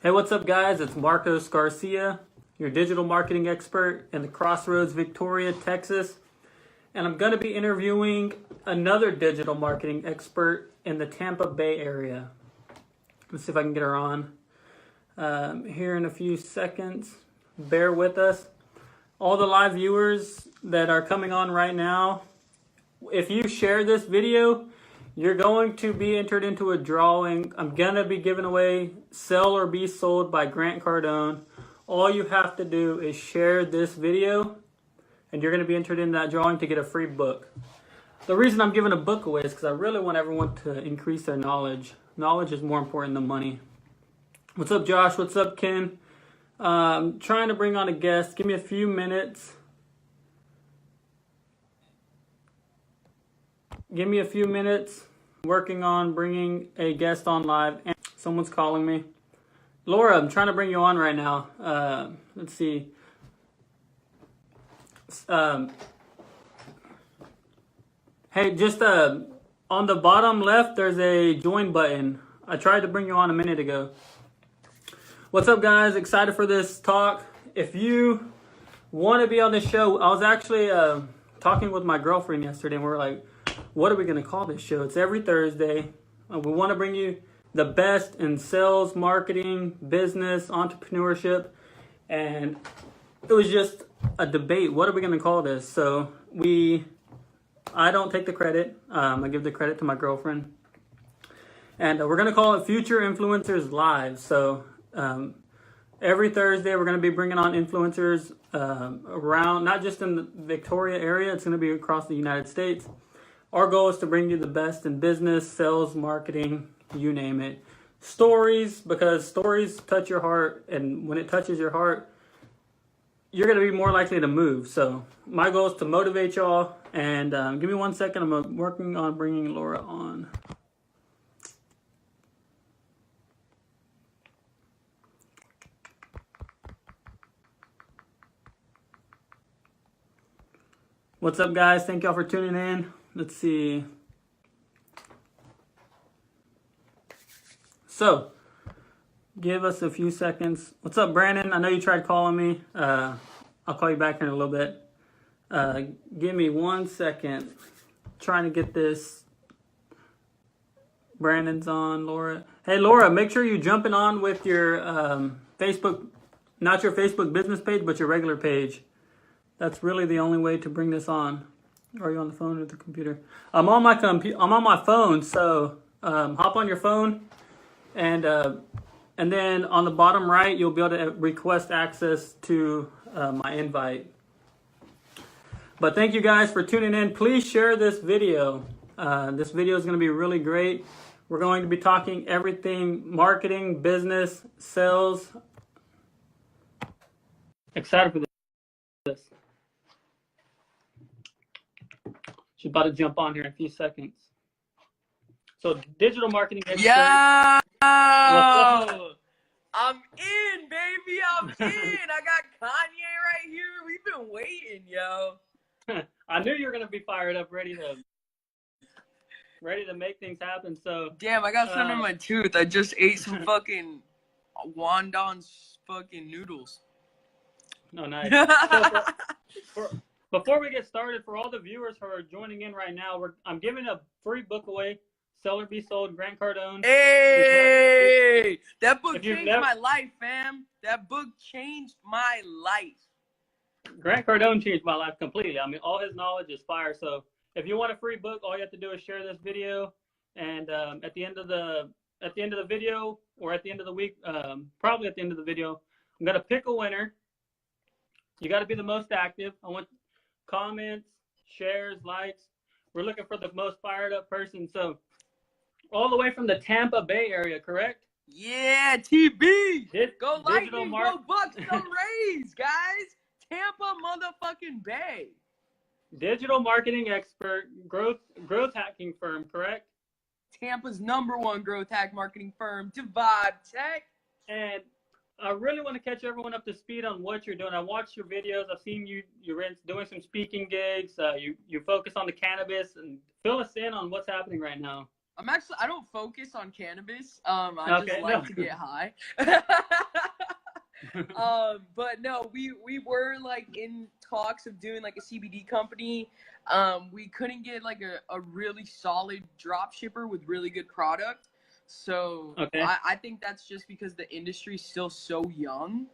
Hey, what's up, guys? It's Marcos Garcia, your digital marketing expert in the Crossroads, Victoria, Texas. And I'm going to be interviewing another digital marketing expert in the Tampa Bay area. Let's see if I can get her on here in a few seconds. Bear with us. All the live viewers that are coming on right now, if you share this video, you're going to be entered into a drawing. I'm going to be giving away Sell or Be Sold by Grant Cardone. All you have to do is share this video, and you're going to be entered in that drawing to get a free book. The reason I'm giving a book away is because I really want everyone to increase their knowledge. Knowledge is more important than money. What's up, Josh? What's up, Ken? I'm trying to bring on a guest. Give me a few minutes. Give me a few minutes. Working on bringing a guest on live. Someone's calling me. Laura, I'm trying to bring you on right now. Let's see. Hey, just on the bottom left, there's a join button. I tried to bring you on a minute ago. What's up, guys? Excited for this talk. If you want to be on this show, I was actually talking with my girlfriend yesterday, and we were like, what are we going to call this show? It's every Thursday. We want to bring you the best in sales, marketing, business, entrepreneurship. And it was just a debate. What are we going to call this? So I don't take the credit. I give the credit to my girlfriend. And we're going to call it Future Influencers Live. So every Thursday, we're going to be bringing on influencers around, not just in the Victoria area. It's going to be across the United States. Our goal is to bring you the best in business, sales, marketing, you name it. Stories, because stories touch your heart, and when it touches your heart, you're going to be more likely to move. So my goal is to motivate y'all, and give me 1 second. I'm working on bringing Laura on. What's up, guys? Thank y'all for tuning in. Let's see. So, give us a few seconds. What's up, Brandon? I know you tried calling me. I'll call you back in a little bit. Give me 1 second. Trying to get this. Brandon's on, Laura. Hey, Laura, make sure you're jumping on with your Facebook, not your Facebook business page, but your regular page. That's really the only way to bring this on. Are you on the phone or the computer? I'm on my phone, so hop on your phone, and then on the bottom right, you'll be able to request access to my invite. But thank you guys for tuning in. Please share this video. This video is going to be really great. We're going to be talking everything marketing, business, sales. Excited for this. She's about to jump on here in a few seconds. So, digital marketing expert. Yeah, I'm in, baby. I'm in. I got Kanye right here. We've been waiting, yo. I knew you were gonna be fired up, ready to make things happen. So damn, I got something in my tooth. I just ate some fucking wonton's fucking noodles. No, nice. So before we get started, for all the viewers who are joining in right now, I'm giving a free book away. Sell or Be Sold, Grant Cardone. Hey, that book changed my life, fam. That book changed my life. Grant Cardone changed my life completely. I mean, all his knowledge is fire. So if you want a free book, all you have to do is share this video, and at the end of the video, or at the end of the week, probably at the end of the video, I'm gonna pick a winner. You got to be the most active. I want comments, shares, likes. We're looking for the most fired up person. So all the way from the Tampa Bay area, correct? Yeah, TB. Go Lightning, go Bucks, go Rays, guys. Tampa motherfucking Bay. Digital marketing expert, growth hacking firm, correct? Tampa's #1 growth hack marketing firm, Divide Tech. And I really want to catch everyone up to speed on what you're doing. I watched your videos. I've seen you're doing some speaking gigs. You focus on the cannabis, and fill us in on what's happening right now. I don't focus on cannabis. I just Okay, like no. to get high. But no, we were like in talks of doing like a CBD company. We couldn't get like a really solid drop shipper with really good product. So Okay. I think that's just because the industry's still so young.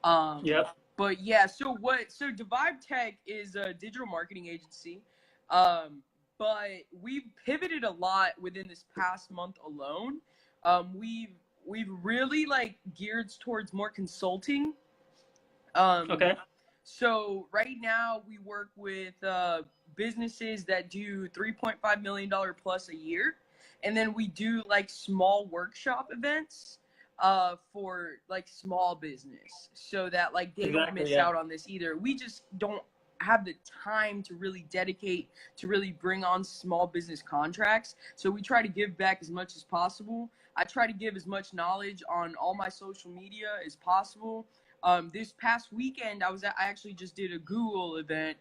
Um, Yep. but yeah, so Devive Tech is a digital marketing agency. Um, but we've pivoted a lot within this past month alone. We've really like geared towards more consulting. Um, Okay. so right now we work with businesses that do $3.5 million plus a year, and then we do like small workshop events for like small business, so that like they don't Exactly. miss Yeah. out on this either. We just don't have the time to really dedicate to really bring on small business contracts. So we try to give back as much as possible. I try to give as much knowledge on all my social media as possible. This past weekend, I actually just did a Google event.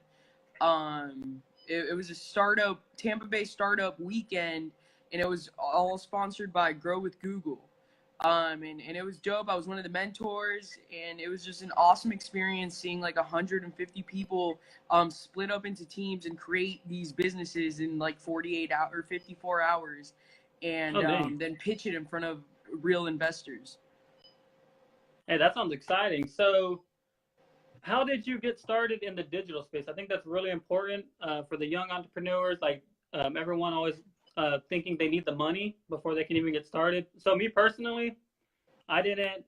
It was a startup, Tampa Bay startup weekend, and it was all sponsored by Grow with Google. And it was dope. I was one of the mentors, and it was just an awesome experience seeing like 150 people split up into teams and create these businesses in like 48 hours or 54 hours, and Oh, dang. then pitch it in front of real investors. Hey, that sounds exciting. So, how did you get started in the digital space? I think that's really important for the young entrepreneurs. Like everyone always thinking they need the money before they can even get started. So, me personally, I didn't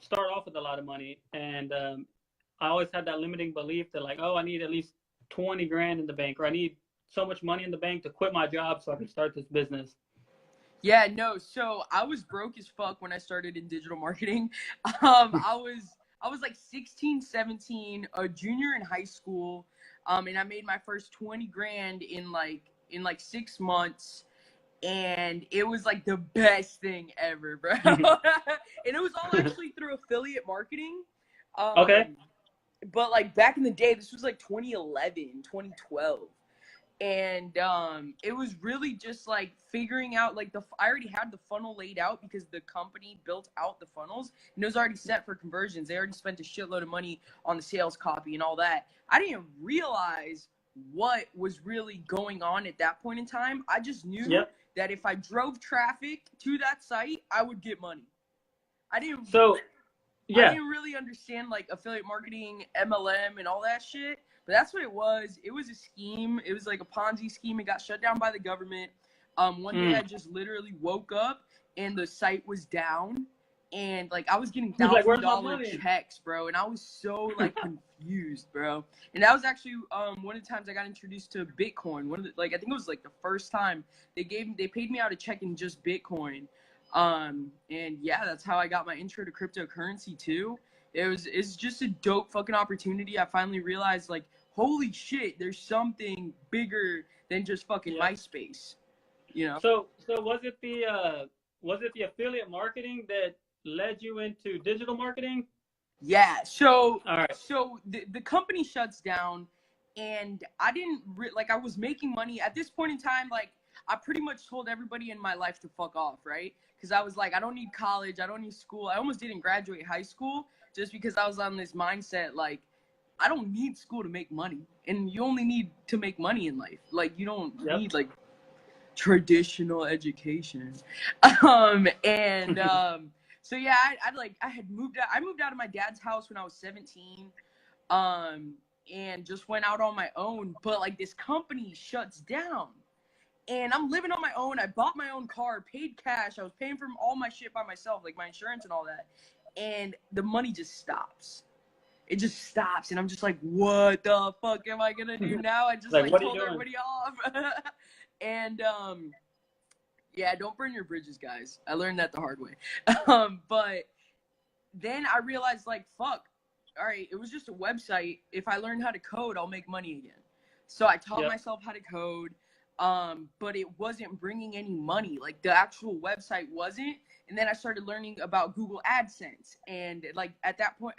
start off with a lot of money, and I always had that limiting belief that like, oh, I need at least 20 grand in the bank, or I need so much money in the bank to quit my job so I can start this business. Yeah, no. So I was broke as fuck when I started in digital marketing. I was like 16, 17, a junior in high school. And I made my first 20 grand in like 6 months. And it was like the best thing ever, bro. And it was all actually through affiliate marketing. Okay. Um, but like back in the day, this was like 2011, 2012, and it was really just like figuring out like I already had the funnel laid out because the company built out the funnels and it was already set for conversions. They already spent a shitload of money on the sales copy and all that. I didn't realize what was really going on at that point in time. I just knew Yep. that if I drove traffic to that site, I would get money. i didn't So, I yeah. didn't really understand like affiliate marketing, MLM, and all that shit. But that's what it was. It was a scheme. It was like a Ponzi scheme. It got shut down by the government. One day I Mm. just literally woke up and the site was down, and like I was getting He's like, thousand where's my dollar money? checks, bro, and I was so like confused, bro. And that was actually one of the times I got introduced to Bitcoin. One of the, like I think it was like the first time they paid me out a check in just Bitcoin. And yeah, that's how I got my intro to cryptocurrency too. It's just a dope fucking opportunity. I finally realized like, holy shit, there's something bigger than just fucking Yep. MySpace, you know? So was it the affiliate marketing that led you into digital marketing? Yeah. So All right. so the company shuts down, and I didn't like I was making money at this point in time. Like I pretty much told everybody in my life to fuck off, right? Because I was like, I don't need college, I don't need school. I almost didn't graduate high school just because I was on this mindset like I don't need school to make money, and you only need to make money in life. Like you don't Yep. need like traditional education. And so yeah, I had moved out. I moved out of my dad's house when I was 17. Um, and just went out on my own. But like this company shuts down. And I'm living on my own. I bought my own car, paid cash. I was paying for all my shit by myself, like my insurance and all that. And the money just stops. It just stops, and I'm just like, what the fuck am I gonna do now? I just Like, like what are you told doing? everybody off. And yeah, don't burn your bridges, guys. I learned that the hard way. But then I realized, like, fuck. All right, it was just a website. If I learn how to code, I'll make money again. So I taught Yep. myself how to code, but it wasn't bringing any money. Like the actual website wasn't. And then I started learning about Google AdSense, and like at that point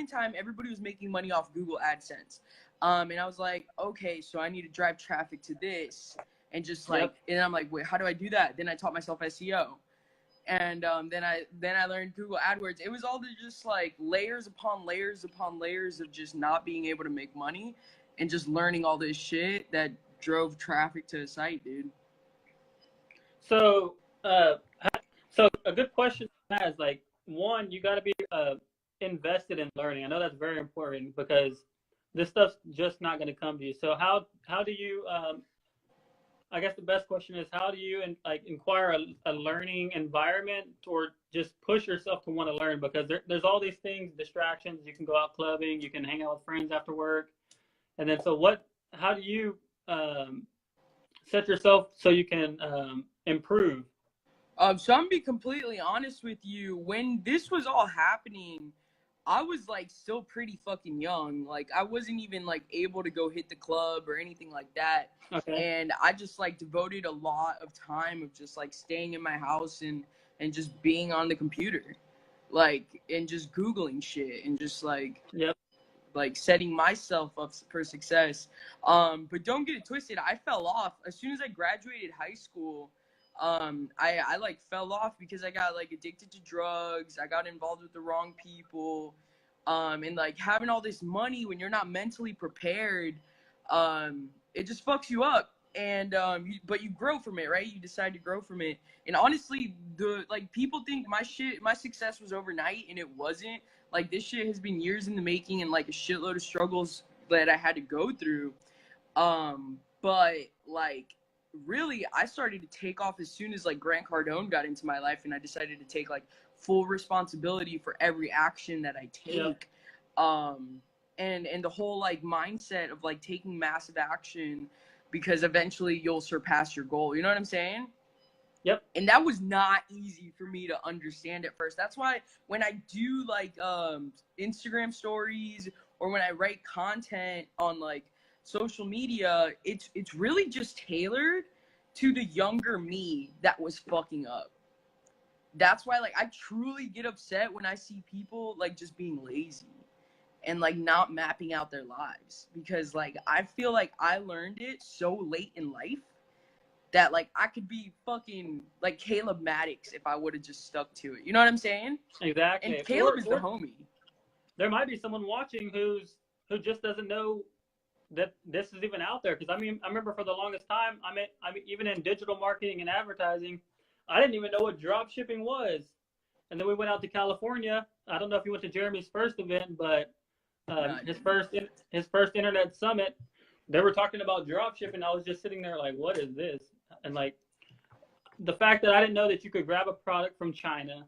in time, everybody was making money off Google AdSense. And I was like, okay, so I need to drive traffic to this. and just Yep. and I'm like, wait, how do I do that? Then I taught myself SEO, and then I learned Google AdWords. It was all just like layers upon layers upon layers of just not being able to make money, and just learning all this shit that drove traffic to the site, dude. So, uh, so a good question is like, one, you got to be invested in learning. I know that's very important because this stuff's just not going to come to you. So how do you I guess the best question is how do you inquire a learning environment or just push yourself to want to learn, because there's all these things, distractions. You can go out clubbing, you can hang out with friends after work, and then how do you set yourself so you can improve? So I'm gonna be completely honest with you. When this was all happening, I was like still pretty fucking young. Like I wasn't even like able to go hit the club or anything like that. Okay. And I just like devoted a lot of time of just like staying in my house and just being on the computer, like and just Googling shit and just Yep. like setting myself up for success. But don't get it twisted. I fell off as soon as I graduated high school. I like fell off because I got like addicted to drugs. I got involved with the wrong people. And like having all this money when you're not mentally prepared, it just fucks you up. And but you grow from it, right? You decide to grow from it. And honestly, the like people think my success was overnight, and it wasn't. Like this shit has been years in the making, and like a shitload of struggles that I had to go through. But like really, I started to take off as soon as like Grant Cardone got into my life, and I decided to take like full responsibility for every action that I take. Yep. And the whole like mindset of like taking massive action, because eventually you'll surpass your goal. You know what I'm saying? Yep. And that was not easy for me to understand at first. That's why when I do like Instagram stories or when I write content on like social media, it's really just tailored to the younger me that was fucking up. That's why like I truly get upset when I see people like just being lazy and like not mapping out their lives, because like I feel like I learned it so late in life that like I could be fucking like Caleb Maddox if I would have just stuck to it. You know what I'm saying? Exactly. And Caleb is the homie. There might be someone watching who just doesn't know that this is even out there. Because I mean, I remember for the longest time, I mean, even in digital marketing and advertising, I didn't even know what drop shipping was. And then we went out to California. I don't know if you went to Jeremy's first event, but his first internet summit, they were talking about drop shipping. I was just sitting there like, what is this? And like the fact that I didn't know that you could grab a product from China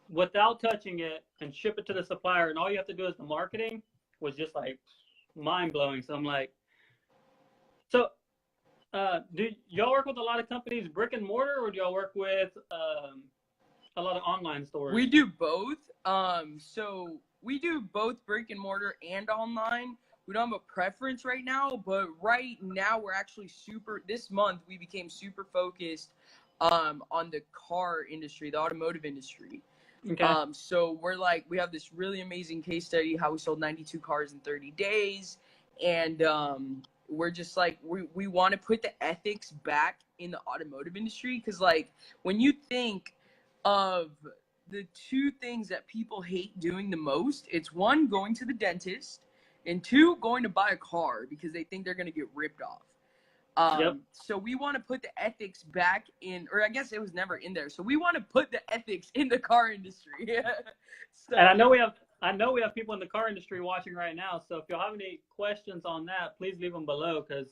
without touching it and ship it to the supplier, and all you have to do is the marketing, was just like mind blowing. So I'm like, so do y'all work with a lot of companies brick and mortar, or do y'all work with a lot of online stores? We do both. So we do both brick and mortar and online. We don't have a preference right now, but right now we're actually this month we became super focused on the car industry, the automotive industry. Okay. So we have this really amazing case study how we sold 92 cars in 30 days, and we're just like we want to put the ethics back in the automotive industry, because like when you think of the two things that people hate doing the most, it's one, going to the dentist, and two, going to buy a car because they think they're going to get ripped off. Yep. So we want to put the ethics back in, or I guess it was never in there. So we want to put the ethics in the car industry. So, and I know we have people in the car industry watching right now. So if y'all have any questions on that, please leave them below, because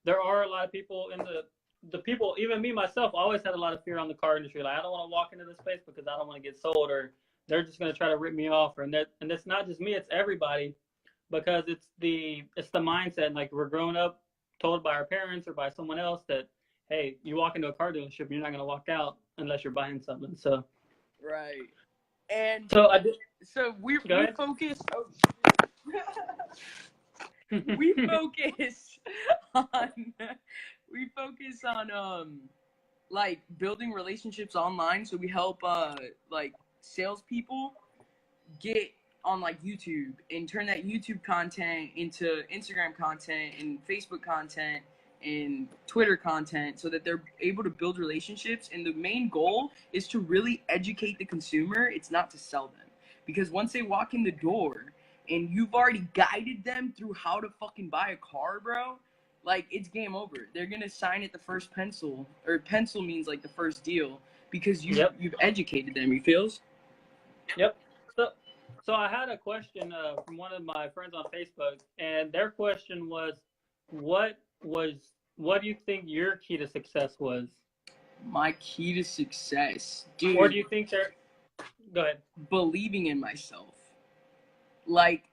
there are a lot of people in the people, even me myself, always had a lot of fear on the car industry. Like, I don't want to walk into this space because I don't want to get sold, or they're just going to try to rip me off. And it's not just me, it's everybody, because it's the mindset. Like, we're growing up told by our parents or by someone else that, hey, you walk into a car dealership, you're not going to walk out unless you're buying something. So right. And so we focus. Oh, we focus on like building relationships online. So we help like salespeople get on like YouTube and turn that YouTube content into Instagram content and Facebook content and Twitter content so that they're able to build relationships. And the main goal is to really educate the consumer. It's not to sell them. Because once they walk in the door and you've already guided them through how to fucking buy a car, bro, like it's game over. They're gonna sign at the first pencil, or pencil means like the first deal, because you've educated them. You feels? Yep. So I had a question from one of my friends on Facebook, and their question was, what do you think your key to success was? My key to success, dude. Or do you think they're? Go ahead. Believing in myself. Like,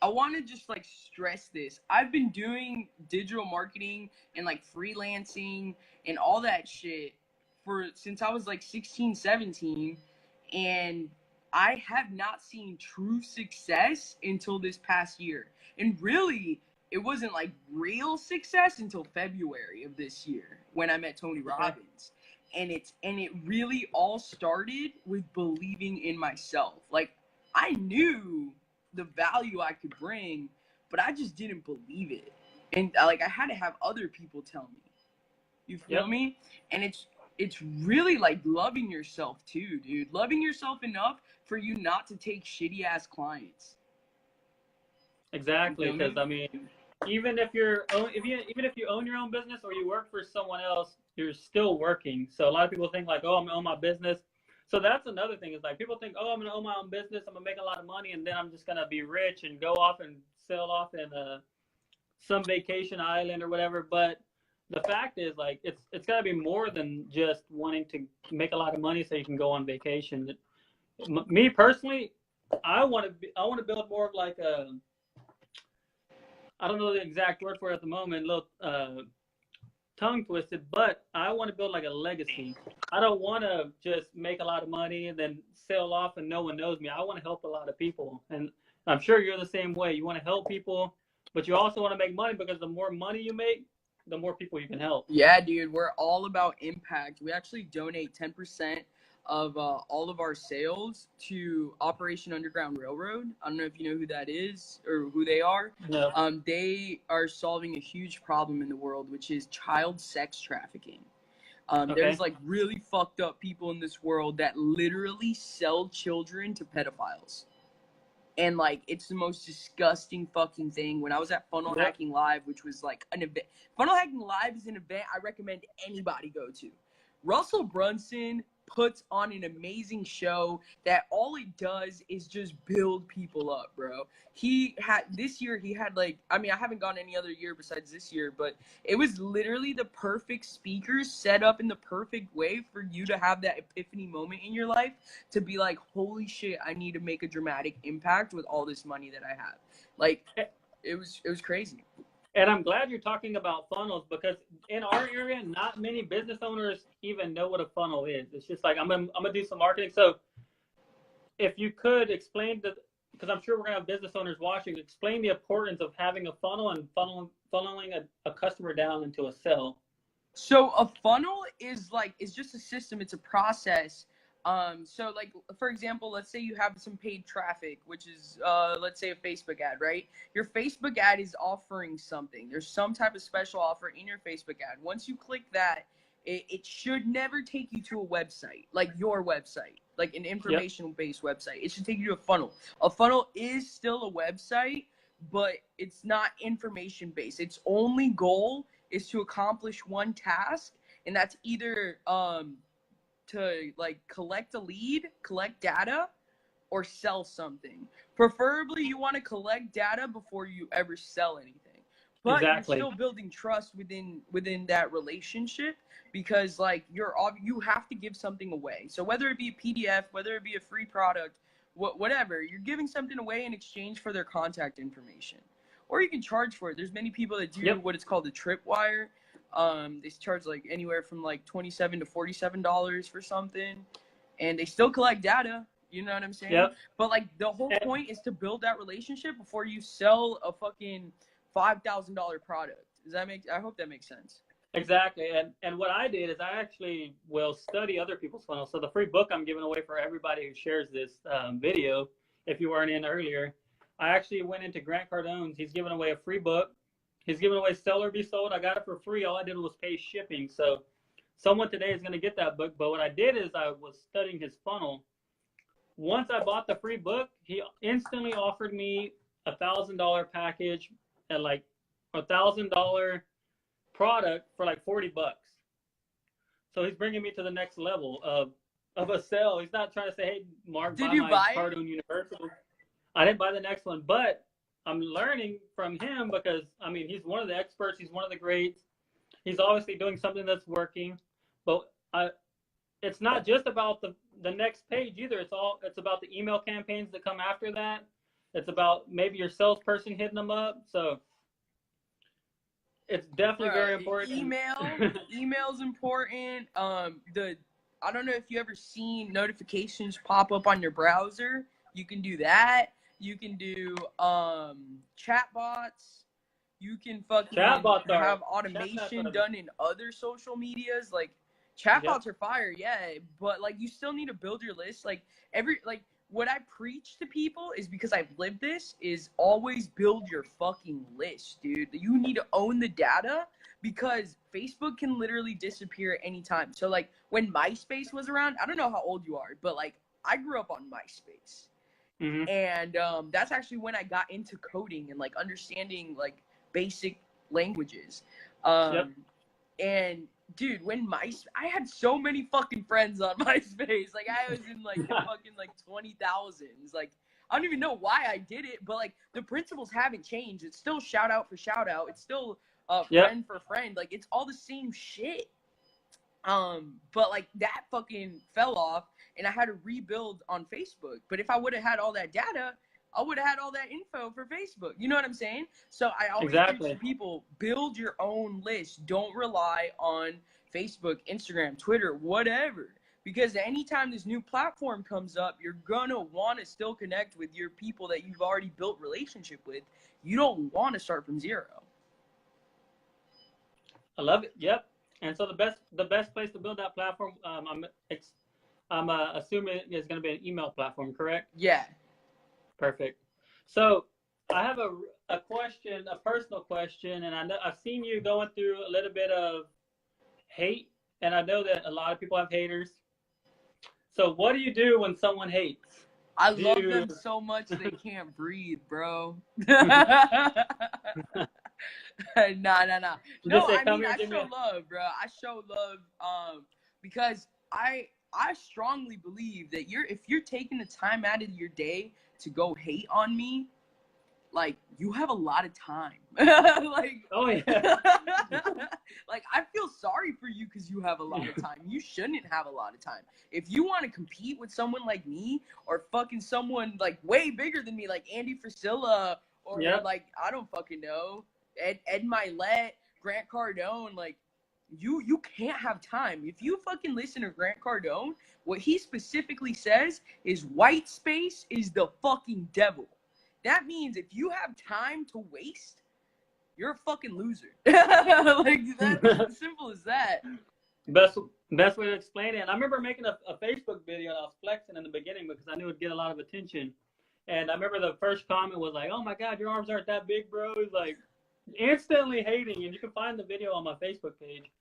I want to just like stress this. I've been doing digital marketing and like freelancing and all that shit since I was like 16, 17, and I have not seen true success until this past year. And really, it wasn't like real success until February of this year when I met Tony Robbins. And it really all started with believing in myself. Like, I knew the value I could bring, but I just didn't believe it. And like, I had to have other people tell me. You feel me? And it's really like loving yourself too, dude. Loving yourself enough for you not to take shitty ass clients. Exactly, because I mean, even if you own your own business or you work for someone else, you're still working. So a lot of people think like, oh, I'm gonna own my business. So that's another thing, is like people think, oh, I'm gonna own my own business, I'm gonna make a lot of money, and then I'm just gonna be rich and go off and sail off in some vacation island or whatever. But the fact is, like, it's gotta be more than just wanting to make a lot of money so you can go on vacation. Me personally, I want to build more of like a, I don't know the exact word for it at the moment, a little tongue twisted, but I want to build like a legacy. I don't want to just make a lot of money and then sail off and no one knows me. I want to help a lot of people, and I'm sure you're the same way. You want to help people, but you also want to make money, because the more money you make, the more people you can help. Yeah, dude, we're all about impact. We actually donate 10% of all of our sales to Operation Underground Railroad. I don't know if you know who that is or who they are. No. They are solving a huge problem in the world, which is child sex trafficking. Okay. There's like really fucked up people in this world that literally sell children to pedophiles. And like, it's the most disgusting fucking thing. When I was at Funnel Hacking Live, which was like an event, Funnel Hacking Live is an event I recommend anybody go to. Russell Brunson puts on an amazing show that all it does is just build people up, bro. This year he had like, I mean, I haven't gone any other year besides this year, but it was literally the perfect speakers set up in the perfect way for you to have that epiphany moment in your life to be like, holy shit, I need to make a dramatic impact with all this money that I have. Like, it was crazy. And I'm glad you're talking about funnels, because in our area, not many business owners even know what a funnel is. It's just like, I'm gonna do some marketing. So if you could explain because I'm sure we're gonna have business owners watching, explain the importance of having a funnel and funneling a customer down into a sale. So a funnel is just a system. It's a process. So like, for example, let's say you have some paid traffic, which is, let's say a Facebook ad, right? Your Facebook ad is offering something. There's some type of special offer in your Facebook ad. Once you click that, it should never take you to a website, like your website, like an information-based website. It should take you to a funnel. A funnel is still a website, but it's not information-based. Its only goal is to accomplish one task, and that's either, to like collect a lead, collect data, or sell something. Preferably you want to collect data before you ever sell anything. But you're still building trust within that relationship, because like you have to give something away. So whether it be a PDF, whether it be a free product, whatever, you're giving something away in exchange for their contact information. Or you can charge for it. There's many people that do what it's called a tripwire. They charge like anywhere from like $27 to $47 for something, and they still collect data. You know what I'm saying? Yep. But like, the whole point is to build that relationship before you sell a fucking $5,000 product. I hope that makes sense. Exactly. And what I did is I actually will study other people's funnels. So the free book I'm giving away for everybody who shares this video, if you weren't in earlier, I actually went into Grant Cardone's. He's giving away a free book. He's giving away Sell or Be Sold. I got it for free. All I did was pay shipping. So someone today is going to get that book. But what I did is I was studying his funnel. Once I bought the free book, he instantly offered me $1,000 package at like $1,000 product for like $40. So he's bringing me to the next level of a sale. He's not trying to say, "Hey, Mark, Did buy you my buy it? Cardone University." I didn't buy the next one, but I'm learning from him because I mean he's one of the experts. He's one of the greats. He's obviously doing something that's working, but it's not just about the next page either. It's about the email campaigns that come after that. It's about maybe your salesperson hitting them up. So it's definitely very important. Email's important. I don't know if you ever seen notifications pop up on your browser. You can do that. You can do chat bots. You can fucking have automation done in other social medias. Like chatbots are fire, yeah, but like you still need to build your list. Like what I preach to people is, because I've lived this, is always build your fucking list, dude. You need to own the data, because Facebook can literally disappear at any time. So like when MySpace was around, I don't know how old you are, but like I grew up on MySpace. Mm-hmm. And that's actually when I got into coding and like understanding like basic languages. And dude, I had so many fucking friends on MySpace. Like I was in like the fucking like 20,000s. Like I don't even know why I did it, but like the principles haven't changed. It's still shout out for shout out. It's still friend for friend. Like it's all the same shit. But like that fucking fell off, and I had to rebuild on Facebook. But if I would have had all that data, I would have had all that info for Facebook. You know what I'm saying? So I always teach people, build your own list. Don't rely on Facebook, Instagram, Twitter, whatever. Because anytime this new platform comes up, you're gonna want to still connect with your people that you've already built relationship with. You don't want to start from zero. I love it. Yep. And so the best place to build that platform, I'm assuming is going to be an email platform, correct? Yeah. Perfect. So I have a question, a personal question, and I've seen you going through a little bit of hate, and I know that a lot of people have haters. So what do you do when someone hates? I love them so much they can't breathe, bro. Nah. No, I mean, I show love, bro. I show love because I strongly believe that if you're taking the time out of your day to go hate on me, like you have a lot of time. Like, oh yeah. Like I feel sorry for you because you have a lot of time. You shouldn't have a lot of time. If you want to compete with someone like me, or fucking someone like way bigger than me, like Andy Frisella, or like I don't fucking know, Ed Milet, Grant Cardone, like you can't have time. If you fucking listen to Grant Cardone, what he specifically says is white space is the fucking devil. That means if you have time to waste, you're a fucking loser. Like that's as simple as that. Best way to explain it. And I remember making a Facebook video, and I was flexing in the beginning because I knew it'd get a lot of attention. And I remember the first comment was like, "Oh my God, your arms aren't that big, bro." It's like instantly hating, and you can find the video on my Facebook page.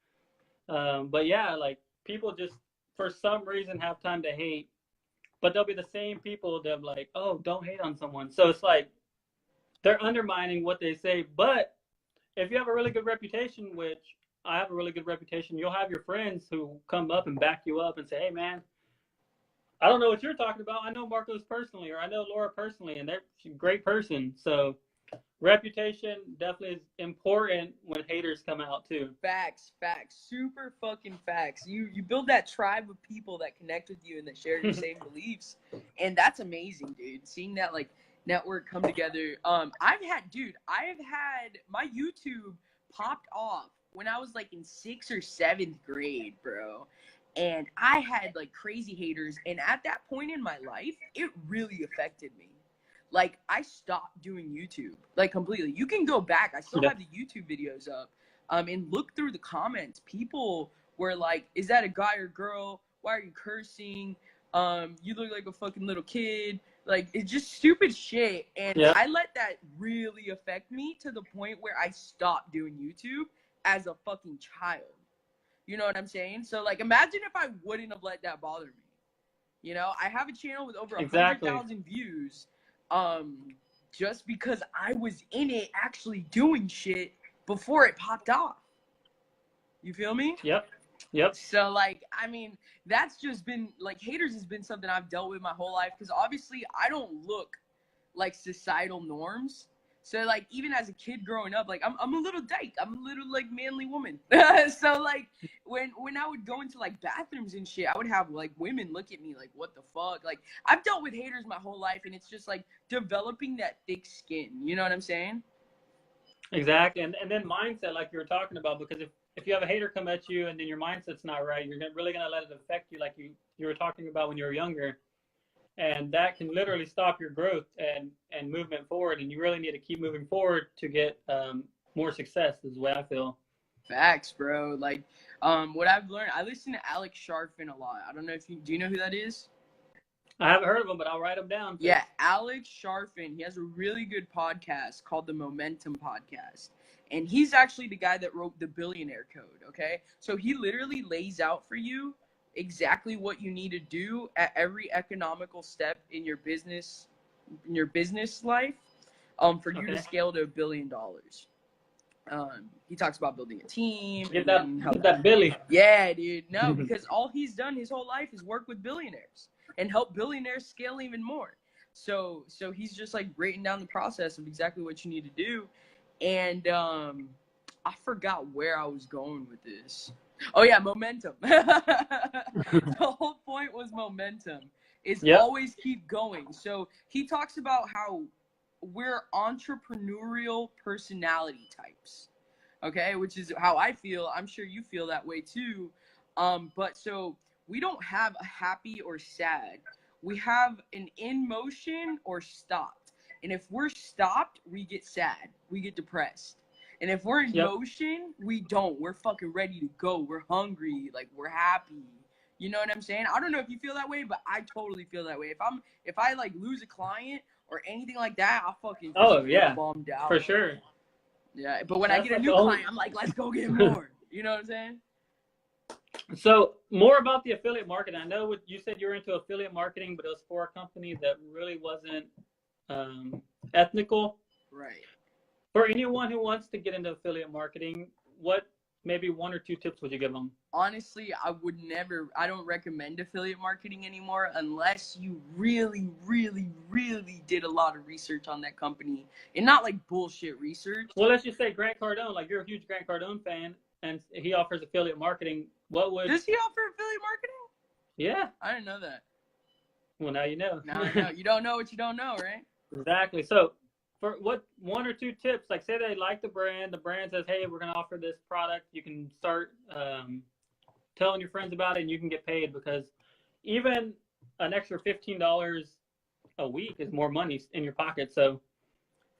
But yeah, like people just for some reason have time to hate, but they'll be the same people that like, "Oh, don't hate on someone." So it's like they're undermining what they say. But if you have a really good reputation, which I have a really good reputation, you'll have your friends who come up and back you up and say, "Hey man, I don't know what you're talking about. I know Marcos personally, or I know Laura personally, and she's a great person." So reputation definitely is important when haters come out too. Facts, super fucking facts. You build that tribe of people that connect with you and that share your same beliefs, and that's amazing, dude. Seeing that like network come together. I've had my YouTube popped off when I was like in 6th or 7th grade, bro. And I had like crazy haters, and at that point in my life, it really affected me. Like I stopped doing YouTube, like completely. You can go back. I still have the YouTube videos up, and look through the comments. People were like, "Is that a guy or girl? Why are you cursing?" You look like a fucking little kid. Like, it's just stupid shit. And Yeah. I let that really affect me to the point where I stopped doing YouTube as a fucking child. You know what I'm saying? So, like, imagine if I wouldn't have let that bother me. You know, I have a channel with over Exactly. 100,000 views, just because I was in it actually doing shit before it popped off. You feel me? Yep. Yep. So, like, I mean, that's just been, like, haters has been something I've dealt with my whole life, because obviously I don't look like societal norms. So, like, even as a kid growing up, like, I'm a little dyke. I'm a little, like, manly woman. So, like, when I would go into, like, bathrooms and shit, I would have, like, women look at me like, what the fuck? Like, I've dealt with haters my whole life, and it's just, like, developing that thick skin. You know what I'm saying? Exactly. And then mindset, like you were talking about, because if you have a hater come at you and then your mindset's not right, you're really going to let it affect you, like you were talking about when you were younger. And that can literally stop your growth and movement forward. And you really need to keep moving forward to get more success, is the way I feel. Facts, bro. Like, what I've learned, I listen to Alex Sharfin a lot. I don't know if do you know who that is? I haven't heard of him, but I'll write him down. Yeah, Alex Sharfin. He has a really good podcast called the Momentum Podcast. And he's actually the guy that wrote the Billionaire Code, okay? So he literally lays out for you exactly what you need to do at every economical step in your business life for you to scale to $1 billion. He talks about building a team. Get that Billy. Yeah, dude. No, because all he's done his whole life is work with billionaires and help billionaires scale even more. So he's just like breaking down the process of exactly what you need to do. And I forgot where I was going with this. Oh yeah, momentum. The whole point was momentum. Is always keep going. So he talks about how we're entrepreneurial personality types. Okay, which is how I feel. I'm sure you feel that way too. But so we don't have a happy or sad. We have an in motion or stopped. And if we're stopped, we get sad. We get depressed. And if we're in motion, we don't. We're fucking ready to go. We're hungry. Like, we're happy. You know what I'm saying? I don't know if you feel that way, but I totally feel that way. If I like lose a client or anything like that, I'll fucking bummed out. For sure. Yeah, but when I get a new client, I'm like, let's go get more. You know what I'm saying? So more about the affiliate marketing. I know you said you were into affiliate marketing, but it was for a company that really wasn't ethical. Right. For anyone who wants to get into affiliate marketing, what maybe 1 or 2 tips would you give them? Honestly, I don't recommend affiliate marketing anymore unless you really, really, really did a lot of research on that company and not like bullshit research. Well, let's just say Grant Cardone, like you're a huge Grant Cardone fan and he offers affiliate marketing. Does he offer affiliate marketing? Yeah. I didn't know that. Well, now you know. Now I know. You don't know what you don't know, right? Exactly. So for what 1 or 2 tips, like say they like the brand says, hey, we're going to offer this product. You can start telling your friends about it and you can get paid, because even an extra $15 a week is more money in your pocket. So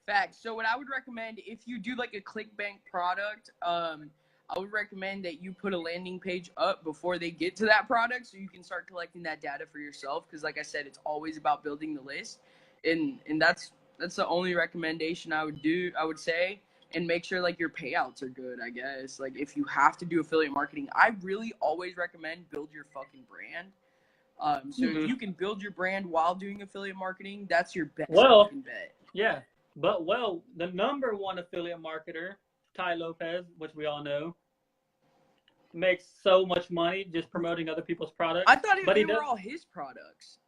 facts. So what I would recommend, if you do like a ClickBank product, I would recommend that you put a landing page up before they get to that product so you can start collecting that data for yourself, because like I said, it's always about building the list. And that's the only recommendation I would say. And make sure like your payouts are good, I guess. Like if you have to do affiliate marketing, I really always recommend build your fucking brand. So if you can build your brand while doing affiliate marketing, that's your best fucking bet. Yeah. But the number 1 affiliate marketer, Tai Lopez, which we all know, makes so much money just promoting other people's products. I thought they were all his products.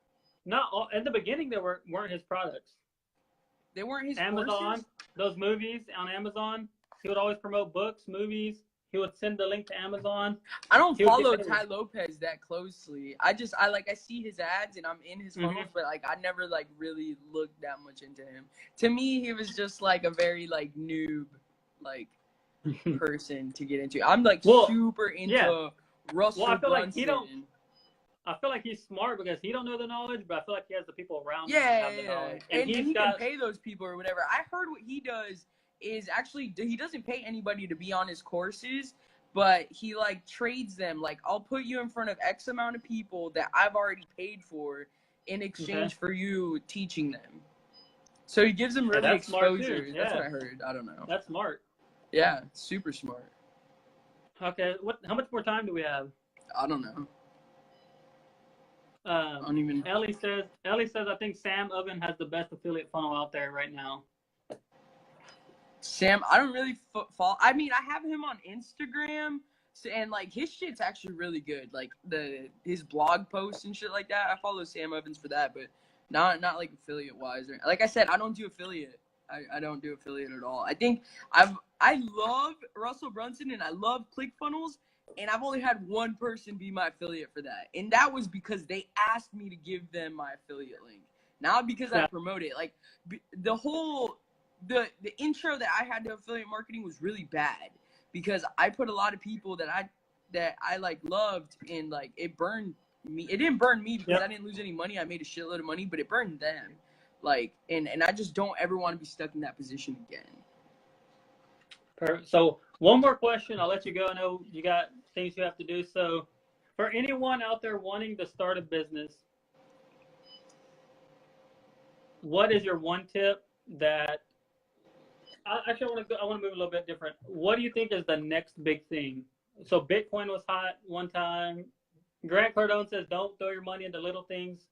Not all, at the beginning, they weren't his products. They weren't his Amazon, courses? Those movies on Amazon, he would always promote books, movies. He would send the link to Amazon. I don't follow Tai Lopez that closely. I see his ads and I'm in his funnels, but like I never like really looked that much into him. To me, he was just like a very like noob like person to get into. I'm like super into Russell Brunson. I feel like he's smart because he don't know the knowledge, but I feel like he has the people around him that have the knowledge. And he can pay those people or whatever. I heard what he does is actually he doesn't pay anybody to be on his courses. but he like trades them. Like, I'll put you in front of X amount of people that I've already paid for in exchange Okay. for you teaching them. So he gives them Hey, really that's smart too. exposure. That's what Yeah, I heard. I don't know. that's smart. Yeah, super smart. Okay, how much more time do we have? I don't know. I Um, don't even. Ellie says I think Sam Oven has the best affiliate funnel out there right now. Sam, I don't really follow. I mean, I have him on Instagram, so, and like his shit's actually really good. Like his blog posts and shit like that. I follow Sam Evans for that, but not like affiliate wise. Or, like I said, I don't do affiliate. I don't do affiliate at all. I think I love Russell Brunson and I love ClickFunnels, and I've only had one person be my affiliate for that, and that was because they asked me to give them my affiliate link, not because I Yeah. promote it. Like the whole. The intro that I had to affiliate marketing was really bad because I put a lot of people that I like loved, and like it burned me. It didn't burn me because Yep. I didn't lose any money. I made a shitload of money, but it burned them. Like, and I just don't ever want to be stuck in that position again. So one more question. I'll let you go. I know you got things you have to do. So for anyone out there wanting to start a business, what is your one tip that actually I want to move a little bit different. What do you think is the next big thing? So Bitcoin was hot one time. Grant Cardone says don't throw your money into little things.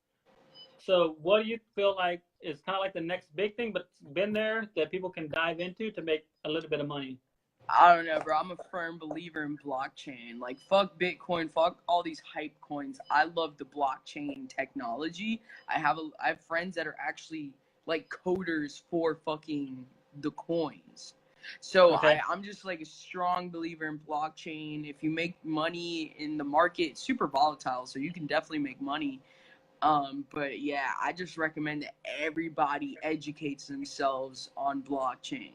So what do you feel like is kind of like the next big thing, but it's been there that people can dive into to make a little bit of money? I don't know, bro. I'm a firm believer in blockchain. Like, fuck Bitcoin, fuck all these hype coins. I love the blockchain technology. I have friends that are actually like coders for fucking the coins. So Okay. I'm just like a strong believer in blockchain. If you make money in the market, it's super volatile, so you can definitely make money. But yeah, I just recommend that everybody educates themselves on blockchain.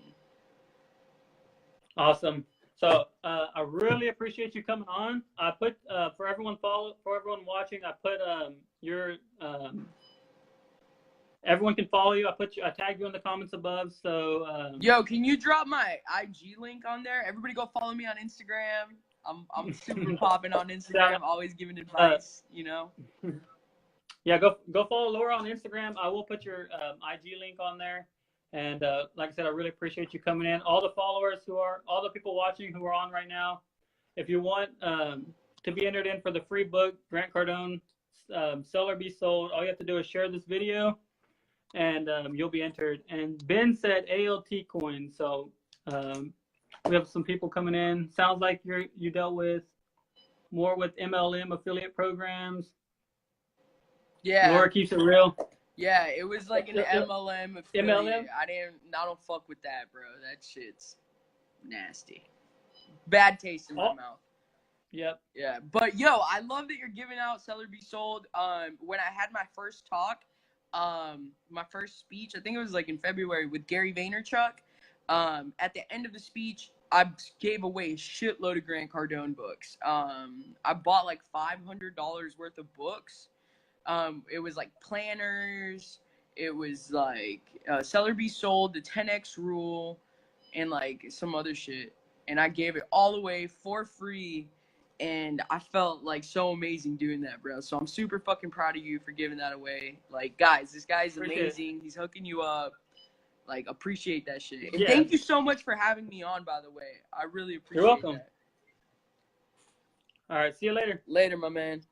Awesome. So I really appreciate you coming on. I put for everyone watching. I put your everyone can follow you. I tagged you in the comments above. So Yo, can you drop my IG link on there? Everybody go follow me on Instagram. I'm super popping on Instagram, always giving advice, you know. Yeah, go follow Laura on Instagram. I will put your IG link on there. And like I said, I really appreciate you coming in. All the people watching who are on right now, if you want to be entered in for the free book, Grant Cardone, Sell or Be Sold, all you have to do is share this video, and you'll be entered. And Ben said ALT coin, so we have some people coming in. Sounds like you dealt with more with MLM affiliate programs. Yeah. Laura keeps it real. Yeah, it was like an MLM affiliate. MLM? I don't fuck with that, bro. That shit's nasty. Bad taste in my mouth. Yep. Yeah, but yo, I love that you're giving out Sell or Be Sold. When I had my first talk, my first speech, I think it was like in February with Gary Vaynerchuk. At the end of the speech, I gave away a shitload of Grant Cardone books. I bought like $500 worth of books. It was like planners. It was like Sell or Be Sold, the 10X rule, and like some other shit. And I gave it all away for free. And I felt like so amazing doing that, bro. So I'm super fucking proud of you for giving that away. Like, guys, this guy's amazing. He's hooking you up. Like, appreciate that shit. And thank you so much for having me on, by the way. I really appreciate You're welcome. that. All right, see you later. Later, my man.